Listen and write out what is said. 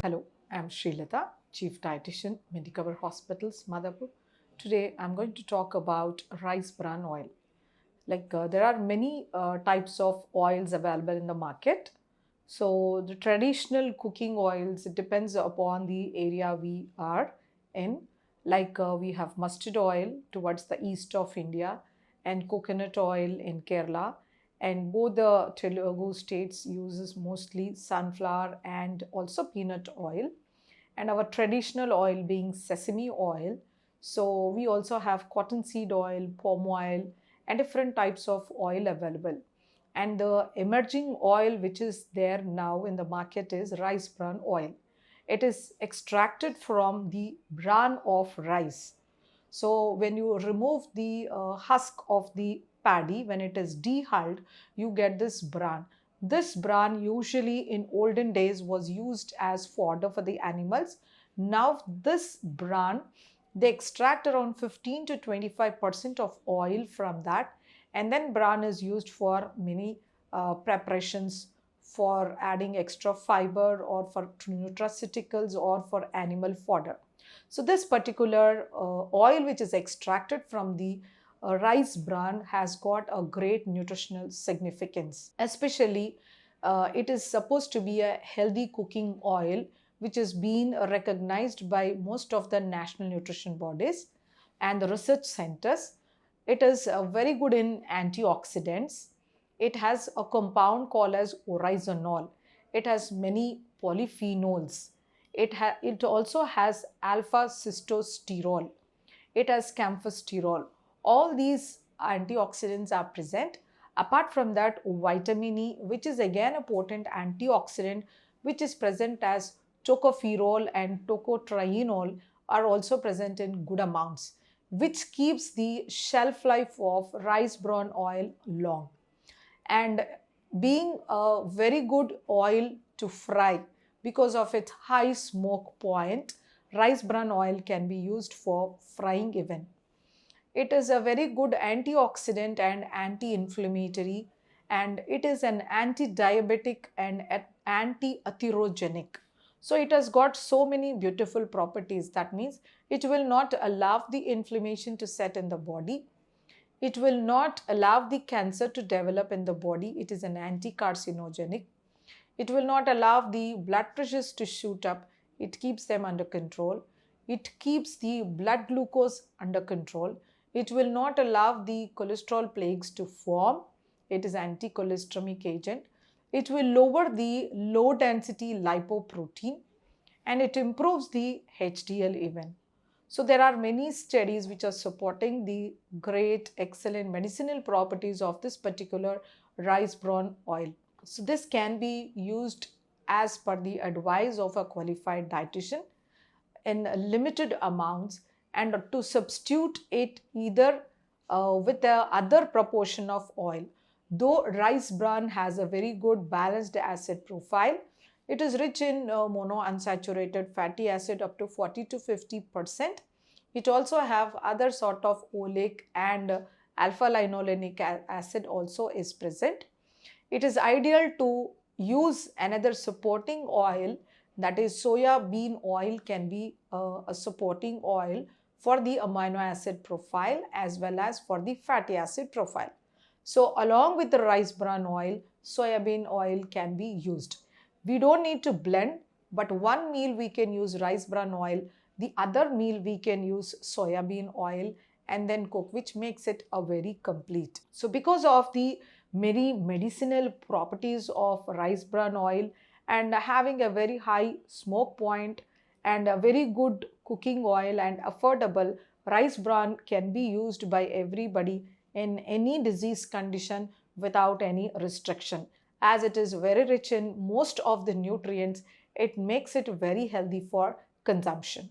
Hello, I'm Srilatha, Chief Dietitian, Medicover Hospitals, Madhapur. Today, I'm going to talk about rice bran oil. There are many types of oils available in the market. So the traditional cooking oils, it depends upon the area we are in. We have mustard oil towards the east of India and coconut oil in Kerala. And both the Telugu states uses mostly sunflower and also peanut oil. And our traditional oil being sesame oil. So we also have cottonseed oil, palm oil, and different types of oil available. And the emerging oil which is there now in the market is rice bran oil. It is extracted from the bran of rice. So when you remove the husk of the paddy, when it is dehulled, you get this bran. This bran usually in olden days was used as fodder for the animals. Now this bran, they extract around 15 to 25% of oil from that, and then bran is used for many preparations for adding extra fiber or for nutraceuticals or for animal fodder. So this particular oil which is extracted from the rice bran has got a great nutritional significance. Especially it is supposed to be a healthy cooking oil which has been recognized by most of the national nutrition bodies and the research centers. It is very good in antioxidants. It has a compound called as oryzanol. It has many polyphenols. It also has alpha cystosterol. It has camphorsterol. All these antioxidants are present. Apart from that, vitamin E, which is again a potent antioxidant, which is present as tocopherol and tocotrienol, are also present in good amounts, which keeps the shelf life of rice bran oil long. And being a very good oil to fry because of its high smoke point, rice bran oil can be used for frying even. It is a very good antioxidant and anti-inflammatory, and it is an anti-diabetic and anti-atherogenic. So it has got so many beautiful properties. That means it will not allow the inflammation to set in the body. It will not allow the cancer to develop in the body. It is an anti-carcinogenic. It will not allow the blood pressures to shoot up. It keeps them under control. It keeps the blood glucose under control. It will not allow the cholesterol plaques to form. It is anti-cholesteremic agent. It will lower the low density lipoprotein, and it improves the HDL even. So there are many studies which are supporting the great, excellent medicinal properties of this particular rice bran oil. So this can be used as per the advice of a qualified dietitian in limited amounts, and to substitute it either with the other proportion of oil. Though rice bran has a very good balanced acid profile, it is rich in monounsaturated fatty acid up to 40 to 50%. It also have other sort of oleic and alpha-linolenic acid also is present. It is ideal to use another supporting oil, that is soya bean oil can be a supporting oil for the amino acid profile as well as for the fatty acid profile. So along with the rice bran oil, soybean oil can be used. We don't need to blend, but one meal we can use rice bran oil, the other meal we can use soybean oil and then cook, which makes it a very complete. So because of the many medicinal properties of rice bran oil and having a very high smoke point and a very good cooking oil and affordable, rice bran can be used by everybody in any disease condition without any restriction. As it is very rich in most of the nutrients, it makes it very healthy for consumption.